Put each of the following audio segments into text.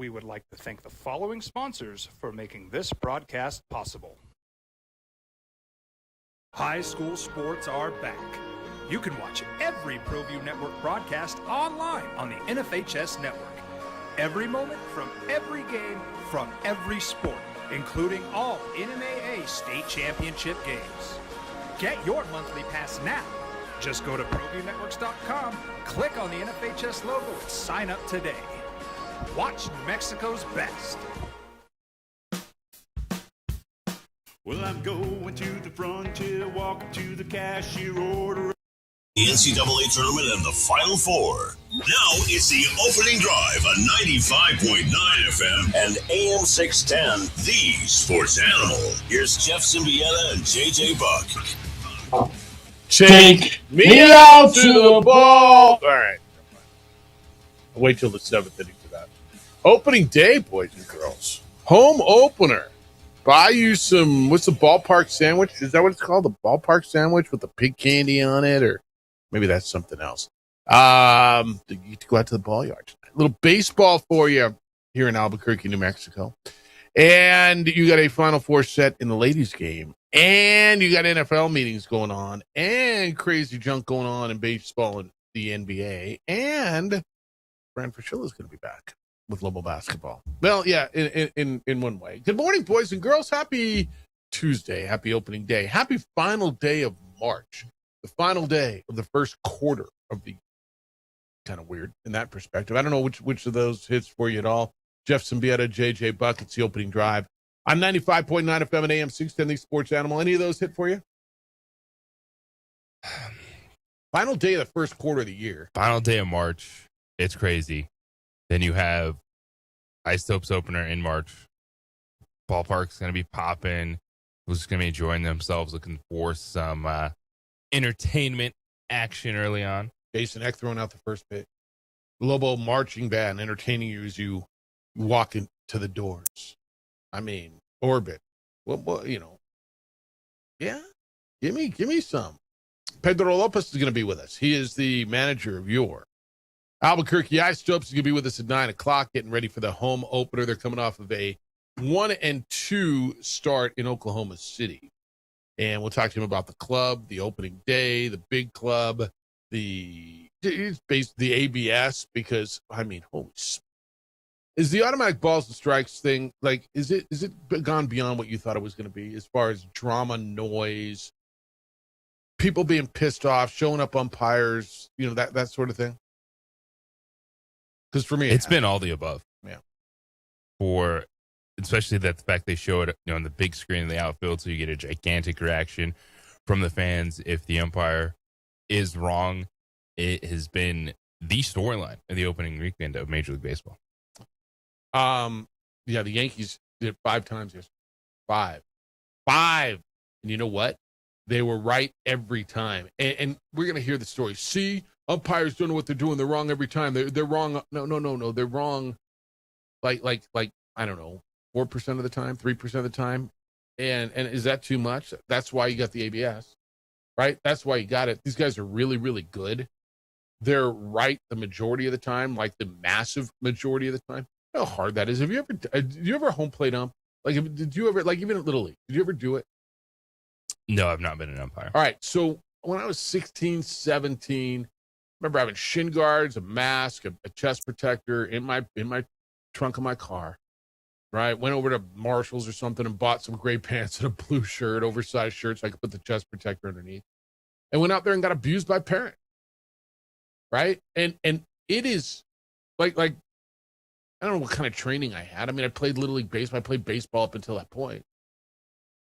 We would like to thank the following sponsors for making this broadcast possible. High school sports are back. You can watch every ProView Network broadcast online on the NFHS network. Every moment from every game from every sport, including all NMAA state championship games. Get your monthly pass now. Just go to ProViewNetworks.com, click on the NFHS logo, and sign up today. Watch New Mexico's best. Well, I'm going to the frontier, walking to the cashier order. The NCAA tournament and the Final Four. Now it's the opening drive on 95.9 FM and AM 610, the sports animal. Here's Jeff Symbieta and JJ Buck. Take me out to the ball. All right. I'll wait till the seventh inning for that. Opening day, boys and girls. Home opener. Buy you some, what's the ballpark sandwich? Is that what it's called? The ballpark sandwich with the pig candy on it? Or maybe that's something else. You get to go out to the ball yard tonight. A little baseball for you here in Albuquerque, New Mexico. And you got a Final Four set in the ladies' game. And you got NFL meetings going on. And crazy junk going on in baseball and the NBA. And Fran Fraschilla is going to be back with Lobo basketball. Well, yeah, in one way. Good morning, boys and girls. Happy Tuesday. Happy opening day. Happy final day of March. The final day of the first quarter of the kind of weird in that perspective. I don't know which of those hits for you at all. Jeff Symbieta, JJ Buck. It's the opening drive. I'm 95.9 FM and AM 610, the sports animal. Any of those hit for you? Final day of the first quarter of the year. Final day of March. It's crazy. Then you have Isotopes opener in March. Ballpark's going to be popping. Who's going to be enjoying themselves, looking for some entertainment action early on. Jason Eck throwing out the first pitch. Lobo marching band entertaining you as you walk into the doors. I mean, orbit. Well, you know. Yeah. Give me some. Pedro Lopez is going to be with us. He is the manager of your Albuquerque Isotopes. Is going to be with us at 9 o'clock, getting ready for the home opener. They're coming off of a 1-2 start in Oklahoma City. And we'll talk to him about the club, the opening day, the big club, it's based the ABS, because, I mean, is the automatic balls and strikes thing, like, is it gone beyond what you thought it was going to be as far as drama, noise, people being pissed off, showing up umpires, you know, that sort of thing? Because for me, it's been all the above. Yeah. For especially the fact they show it, you know, on the big screen in the outfield, so you get a gigantic reaction from the fans if the umpire is wrong. It has been the storyline of the opening weekend of Major League Baseball. Yeah, the Yankees did it 5 times yesterday. 5. And you know what? They were right every time. And we're going to hear the story. See, umpires don't know what they're doing. They're wrong every time. They're wrong. No. They're wrong. Like, I don't know, 4% of the time, 3% of the time. And is that too much? That's why you got the ABS, right? That's why you got it. These guys are really, really good. They're right the majority of the time, like the massive majority of the time. You know how hard that is. Have you ever, did you ever home plate ump? Like, did you ever, like, even at Little League, did you ever do it? No, I've not been an umpire. All right. So when I was 16, 17, I remember having shin guards, a mask, a chest protector in my trunk of my car. Right. Went over to Marshall's or something and bought some gray pants and a blue shirt, oversized shirt, so I could put the chest protector underneath. And went out there and got abused by parents. Right. And it is like, I don't know what kind of training I had. I mean, I played Little League Baseball. I played baseball up until that point.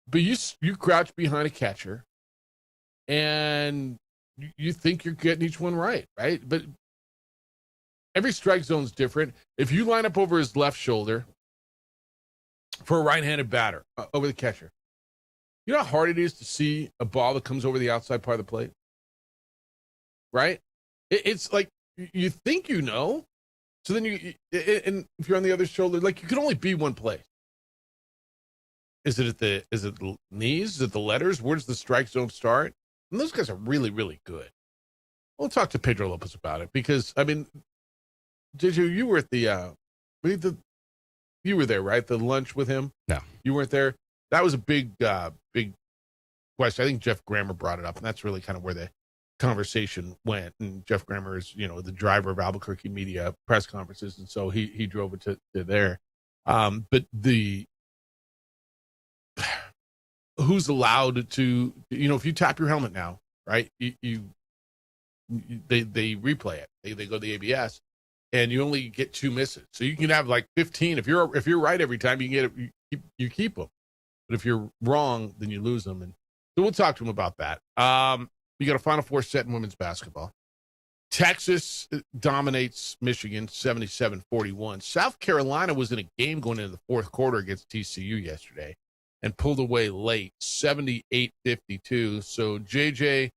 But you crouch behind a catcher and you think you're getting each one right? But every strike zone is different. If you line up over his left shoulder for a right-handed batter over the catcher, you know how hard it is to see a ball that comes over the outside part of the plate? Right? It's like you think you know. So then and if you're on the other shoulder, like, you can only be one place. Is it the knees? Is it the letters? Where does the strike zone start? And those guys are really, really good. We'll talk to Pedro Lopez about it because, I mean, JJ, you were at the you were there, right? The lunch with him. No. You weren't there. That was a big question. I think Jeff Grammer brought it up, and that's really kind of where the conversation went. And Jeff Grammer is, the driver of Albuquerque media press conferences, and so he drove it to there. But who's allowed to, if you tap your helmet now, right? They replay it. They go to the ABS, and you only get 2 misses. So you can have like 15. If you're right every time, you can get it. You keep them. But if you're wrong, then you lose them. And so we'll talk to him about that. You got a Final Four set in women's basketball. Texas dominates Michigan 77-41. South Carolina was in a game going into the fourth quarter against TCU yesterday and pulled away late, 78-52. So, JJ,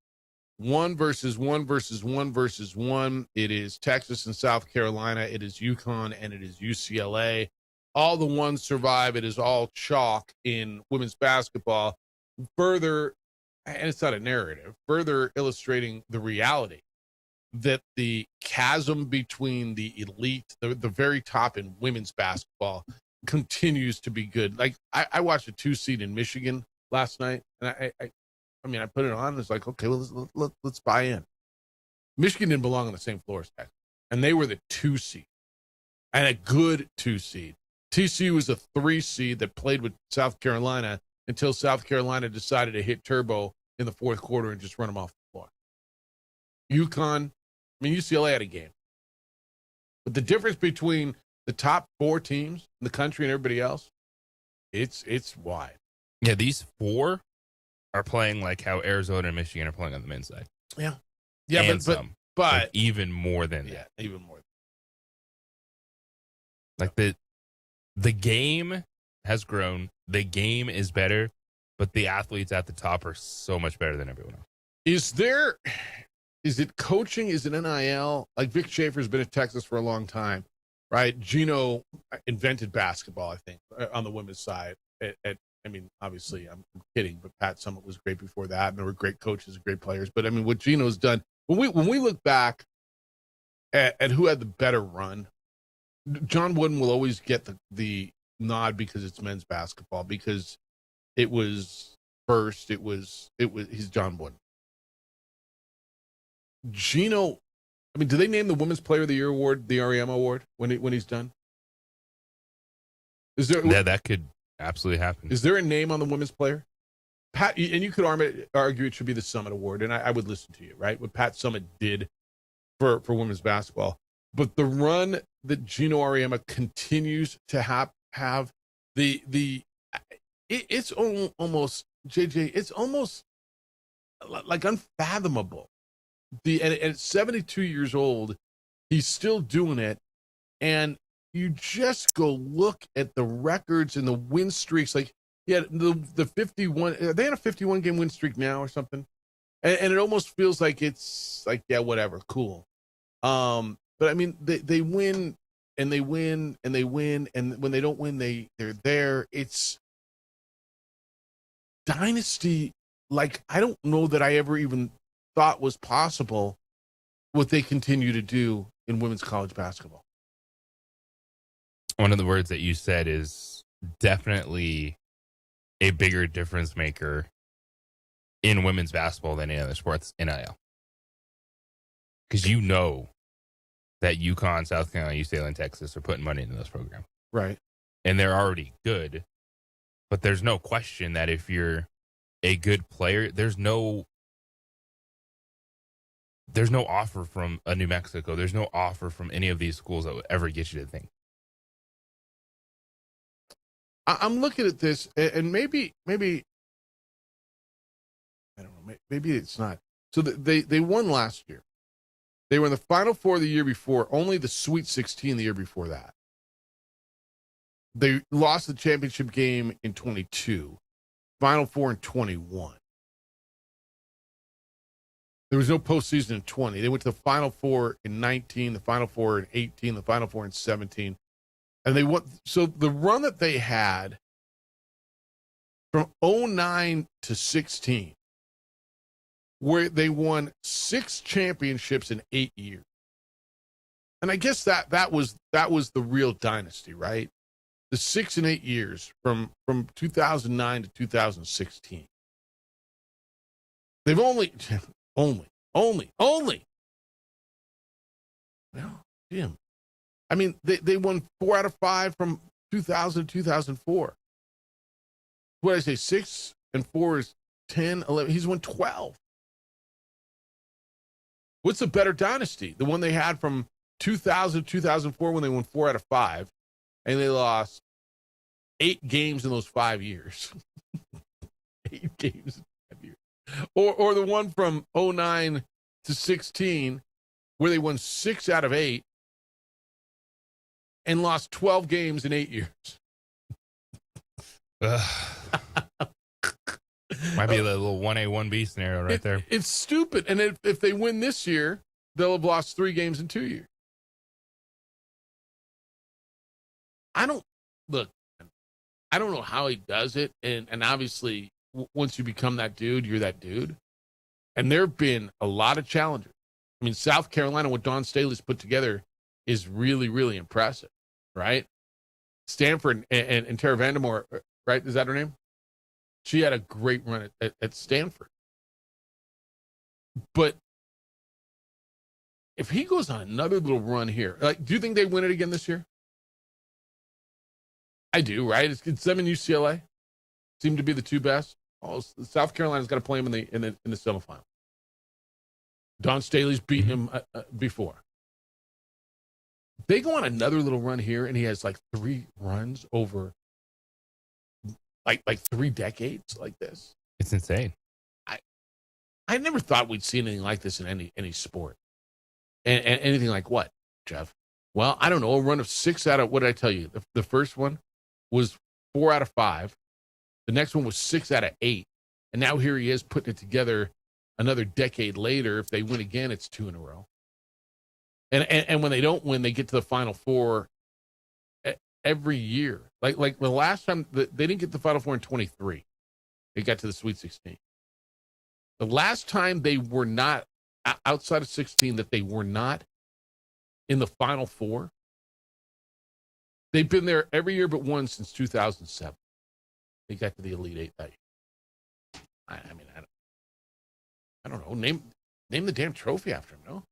1 versus 1 versus 1 versus 1. It is Texas and South Carolina. It is UConn and it is UCLA. All the ones survive. It is all chalk in women's basketball. Further, and it's not a narrative, further illustrating the reality that the chasm between the elite, the very top in women's basketball, continues to be good. Like, I watched a 2 seed in Michigan last night, and I put it on, and it's like, okay, well, let's buy in. Michigan didn't belong on the same floor as Texas, and they were the 2 seed, and a good 2 seed. TCU was a 3 seed that played with South Carolina until South Carolina decided to hit turbo in the fourth quarter and just run them off the floor. UCLA had a game. But the difference between the top 4 teams in the country and everybody else, it's wide. Yeah, these 4 are playing like how Arizona and Michigan are playing on the men's side. Yeah, and but like even more than that. Even more. Like the game has grown. The game is better, but the athletes at the top are so much better than everyone else. Is it coaching? Is it NIL? Like, Vic Schaefer's been at Texas for a long time, right? Gino invented basketball, I think, on the women's side. Obviously, I'm kidding, but Pat Summitt was great before that, and there were great coaches, great players. But what Gino's done, when we look back at who had the better run, John Wooden will always get the nod because it's men's basketball, because it was first. He's John Wooden. Gino, do they name the Women's Player of the Year award the REM award when he's done? Is there that could absolutely happen? Is there a name on the women's player? Pat, and you could argue it should be the Summitt Award, and I would listen to you, right? What Pat Summitt did for women's basketball, but the run that Gino Auriemma continues to have it's almost, JJ, it's almost like unfathomable. And at 72 years old, he's still doing it. And you just go look at the records and the win streaks. Like, yeah, the 51, are they on a 51 game win streak now or something? And it almost feels like it's like, yeah, whatever, cool. But they win and they win and they win. And when they don't win, they're there. It's dynasty. Like, I don't know that I ever even thought was possible what they continue to do in women's college basketball. One of the words that you said is definitely a bigger difference maker in women's basketball than any other sports, NIL. Because that UConn, South Carolina, UCLA, and Texas are putting money into those programs. Right. And they're already good. But there's no question that if you're a good player, there's no offer from a New Mexico. There's no offer from any of these schools that would ever get you to think. I'm looking at this, and maybe I don't know. Maybe it's not. So they won last year. They were in the Final Four the year before. Only the Sweet 16 the year before that. They lost the championship game in 22. Final Four in 21. There was no postseason in 20. They went to the Final Four in 19, the Final Four in 18, the Final Four in 17. And they won. So the run that they had from 09 to 16, where they won 6 championships in 8 years. And I guess that was the real dynasty, right? the 6 and 8 years from 2009 to 2016. They've only, well, Jim. I mean, they won 4 out of 5 from 2000 to 2004. What did I say? 6 and 4 is 10, 11. He's won 12. What's the better dynasty? The one they had from 2000 to 2004 when they won 4 out of 5, and they lost 8 games in those 5 years. 8 games in 5 years. Or the one from 09 to 16 where they won 6 out of 8 and lost 12 games in 8 years. Might be a little 1A, 1B scenario right there. It's stupid. And if they win this year, they'll have lost 3 games in 2 years. I don't know how he does it. And obviously, once you become that dude, you're that dude. And there have been a lot of challengers. I mean, South Carolina, what Dawn Staley's put together is really, really impressive, right? Stanford and Tara Vandermoor, right? Is that her name? She had a great run at Stanford. But if he goes on another little run here, like, do you think they win it again this year? I do, right? It's them and UCLA seem to be the 2 best. Oh, South Carolina's got to play him in the semifinal. Dawn Staley's beaten him before. They go on another little run here, and he has like 3 runs over like 3 decades like this. It's insane. I never thought we'd see anything like this in any sport. And anything like what, Jeff? Well, I don't know. A run of 6 out of, what did I tell you? The first one was 4 out of 5. The next one was 6 out of 8. And now here he is putting it together another decade later. If they win again, it's 2 in a row. And when they don't win, they get to the Final Four every year. Like the last time, they didn't get the Final Four in 23. They got to the Sweet 16. The last time they were not, outside of 16, that they were not in the Final Four, they've been there every year but one since 2007. They got to the Elite Eight that year. I mean, I don't know. Name the damn trophy after him, no?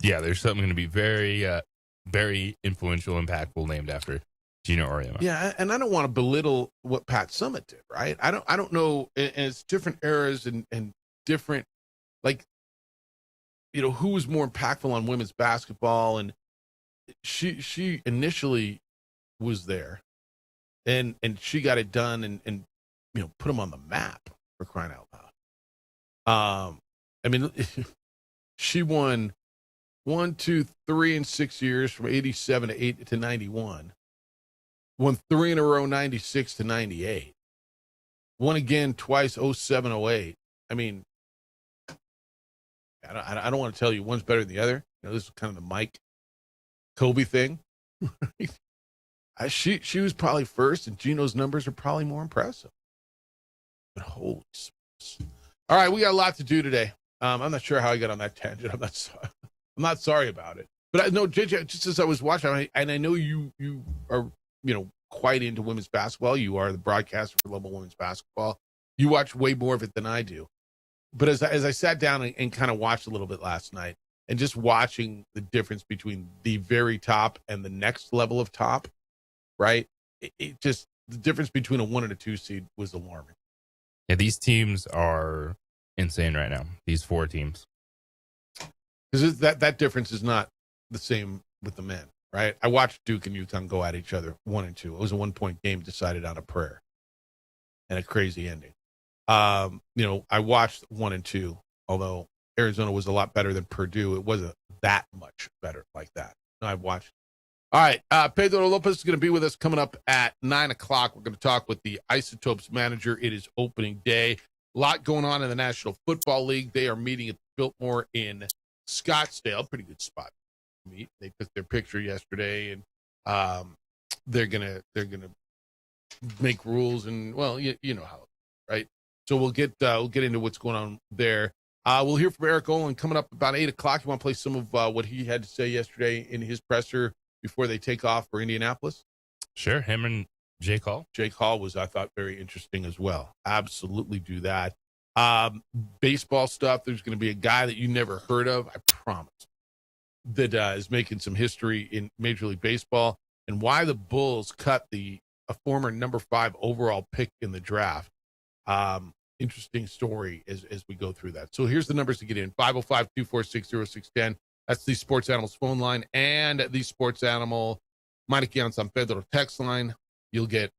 Yeah, there's something going to be very, very influential, impactful named after Gino Auriemma. Yeah, and I don't want to belittle what Pat Summitt did, right? I don't know. And it's different eras and different, like, you know, who was more impactful on women's basketball. And she initially was there, and she got it done and you know, put them on the map, for crying out loud. I mean, she won 1, 2, 3, and 6 years from 87 to 8 to 91. Won 3 in a row, 96 to 98. Won again twice, 07, 08. I mean, I don't want to tell you one's better than the other. You know, this is kind of the Mike Kobe thing. She was probably first, and Gino's numbers are probably more impressive. But holy smokes. All right, we got a lot to do today. I'm not sure how I got on that tangent. I'm not sorry about it. But I know, JJ, just as I was watching, and I know you are, you know, quite into women's basketball. You are the broadcaster for Global Women's Basketball. You watch way more of it than I do. But as I sat down and kind of watched a little bit last night, and just watching the difference between the very top and the next level of top, right? It just, the difference between a 1 and a 2 seed was alarming. Yeah, these teams are insane right now. These 4 teams. Because that difference is not the same with the men, right? I watched Duke and UConn go at each other 1 and 2. It was a 1-point game decided on a prayer and a crazy ending. You know, I watched 1 and 2, although Arizona was a lot better than Purdue. It wasn't that much better like that. I've watched. All right. Pedro Lopez is going to be with us coming up at 9 o'clock. We're going to talk with the Isotopes manager. It is opening day. A lot going on in the National Football League. They are meeting at Biltmore in Scottsdale. Pretty good spot to meet. They took their picture yesterday, and they're gonna make rules, and well, you know how, right? So we'll get into what's going on there. We'll hear from Eric Olin coming up about 8 o'clock. You want to play some of what he had to say yesterday in his presser before they take off for Indianapolis? Sure. Him and Jake Hall. Jake Hall was, I thought, very interesting as well. Absolutely do that. Baseball stuff, there's going to be a guy that you never heard of, I promise, that is making some history in Major League Baseball, and why the Bulls cut a former number 5 overall pick in the draft. Interesting story as we go through that. So here's the numbers to get in. 505-246-0610. That's the Sports Animals phone line and the Sports Animal Meineke on San Pedro text line. You'll get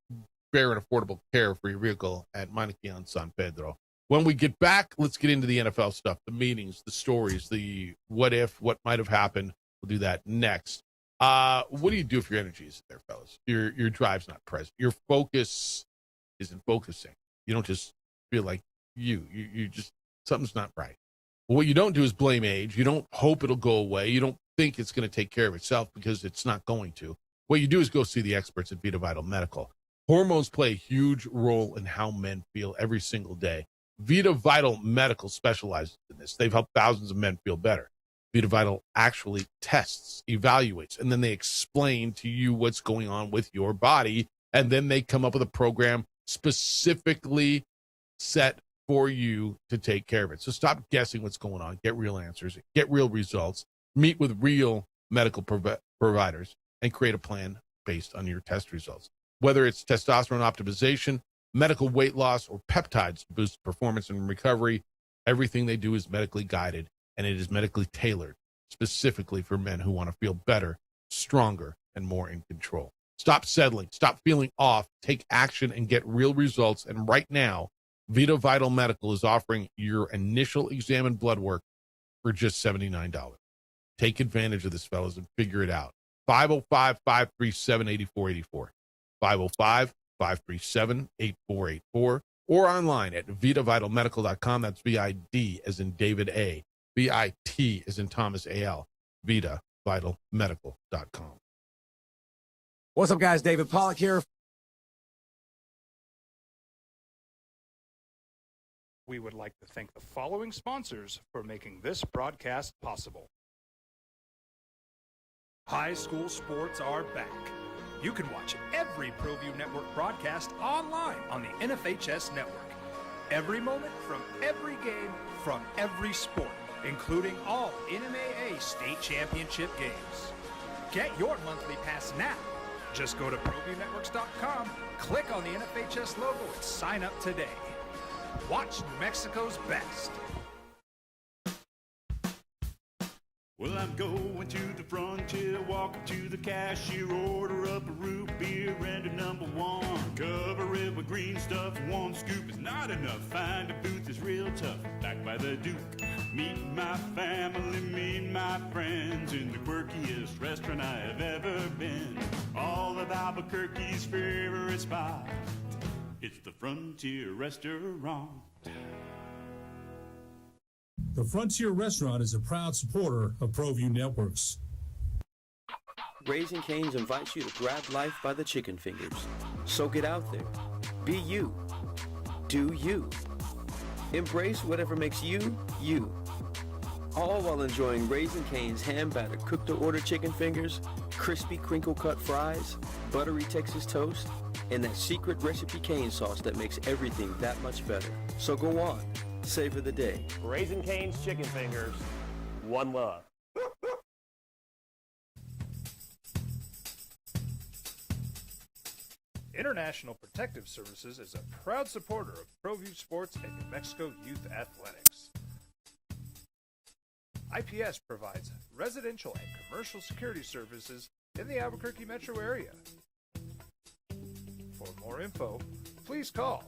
fair and affordable care for your vehicle at Meineke on San Pedro. When we get back, let's get into the NFL stuff, the meetings, the stories, the what if, what might have happened. We'll do that next. What do you do if your energy isn't there, fellas? Your drive's not present. Your focus isn't focusing. You don't just feel like you just, something's not right. Well, what you don't do is blame age. You don't hope it'll go away. You don't think it's going to take care of itself, because it's not going to. What you do is go see the experts at Vita Vital Medical. Hormones play a huge role in how men feel every single day. Vita Vital Medical specializes in this. They've helped thousands of men feel better. Vita Vital actually tests, evaluates, and then they explain to you what's going on with your body, and then they come up with a program specifically set for you to take care of it. So stop guessing what's going on. Get real answers. Get real results. Meet with real medical providers and create a plan based on your test results. Whether it's testosterone optimization, medical weight loss, or peptides to boost performance and recovery, everything they do is medically guided, and it is medically tailored specifically for men who want to feel better, stronger, and more in control. Stop settling. Stop feeling off. Take action and get real results. And right now, Vita Vital Medical is offering your initial exam and blood work for just $79. Take advantage of this, fellas, and figure it out. 505-537-8484. 505-537-8484. Or online at VitaVitalMedical.com. That's V-I-D as in David A. V-I-T as in Thomas A-L. VitaVitalMedical.com. What's up, guys? David Pollock here. We would like to thank the following sponsors for making this broadcast possible. High school sports are back. You can watch every ProView Network broadcast online on the NFHS network. Every moment from every game from every sport, including all NMAA state championship games. Get your monthly pass now. Just go to ProViewNetworks.com, click on the NFHS logo, and sign up today. Watch New Mexico's best. Well, I'm going to the frontier, walking to the cashier, order up a root beer and a number 1. Cover it with green stuff, 1 scoop is not enough. Find a booth is real tough, back by the Duke. Meet my family, meet my friends in the quirkiest restaurant I have ever been. All of Albuquerque's favorite spot, it's the Frontier Restaurant. The Frontier Restaurant is a proud supporter of ProView Networks. Raising Cane's invites you to grab life by the chicken fingers. So get out there. Be you. Do you. Embrace whatever makes you, you. All while enjoying Raising Cane's hand-battered cooked-to-order chicken fingers, crispy crinkle-cut fries, buttery Texas toast, and that secret recipe cane sauce that makes everything that much better. So go on. Savor the day. Raising Cane's chicken fingers. One love. International Protective Services is a proud supporter of ProView Sports and New Mexico Youth Athletics. IPS provides residential and commercial security services in the Albuquerque metro area. For more info, please call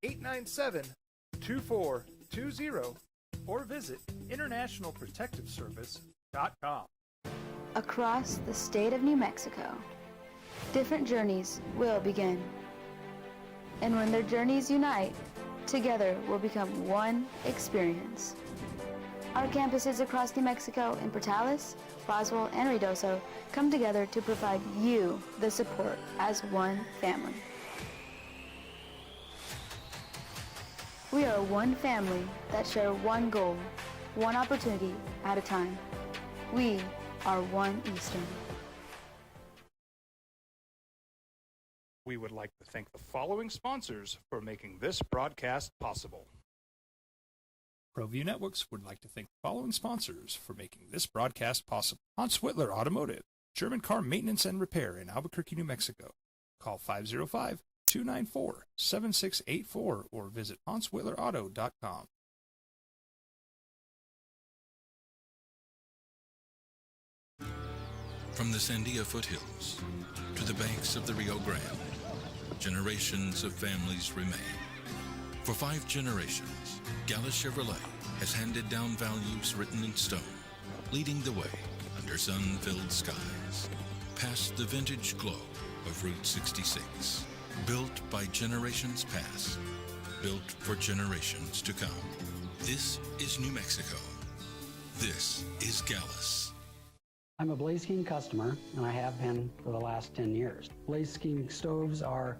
505-897-2420 or visit internationalprotectiveservice.com. Across the state of New Mexico, different journeys will begin. And when their journeys unite, together will become one experience. Our campuses across New Mexico in Portales, Roswell, and Ruidoso come together to provide you the support as one family. We are one family that share one goal, one opportunity at a time. We are One Eastern. We would like to thank the following sponsors for making this broadcast possible. ProView Networks would like to thank the following sponsors for making this broadcast possible. Hans Whitler Automotive, German car maintenance and repair in Albuquerque, New Mexico. Call 505-294-7684 or visit HansWhitlerAuto.com. From the Sandia foothills to the banks of the Rio Grande, generations of families remain. For 5 generations, Gallus Chevrolet has handed down values written in stone, leading the way under sun-filled skies, past the vintage glow of Route 66. Built by generations past, built for generations to come. This is New Mexico. This is Gallus. I'm a Blaze King customer, and I have been for the last 10 years. Blaze King stoves are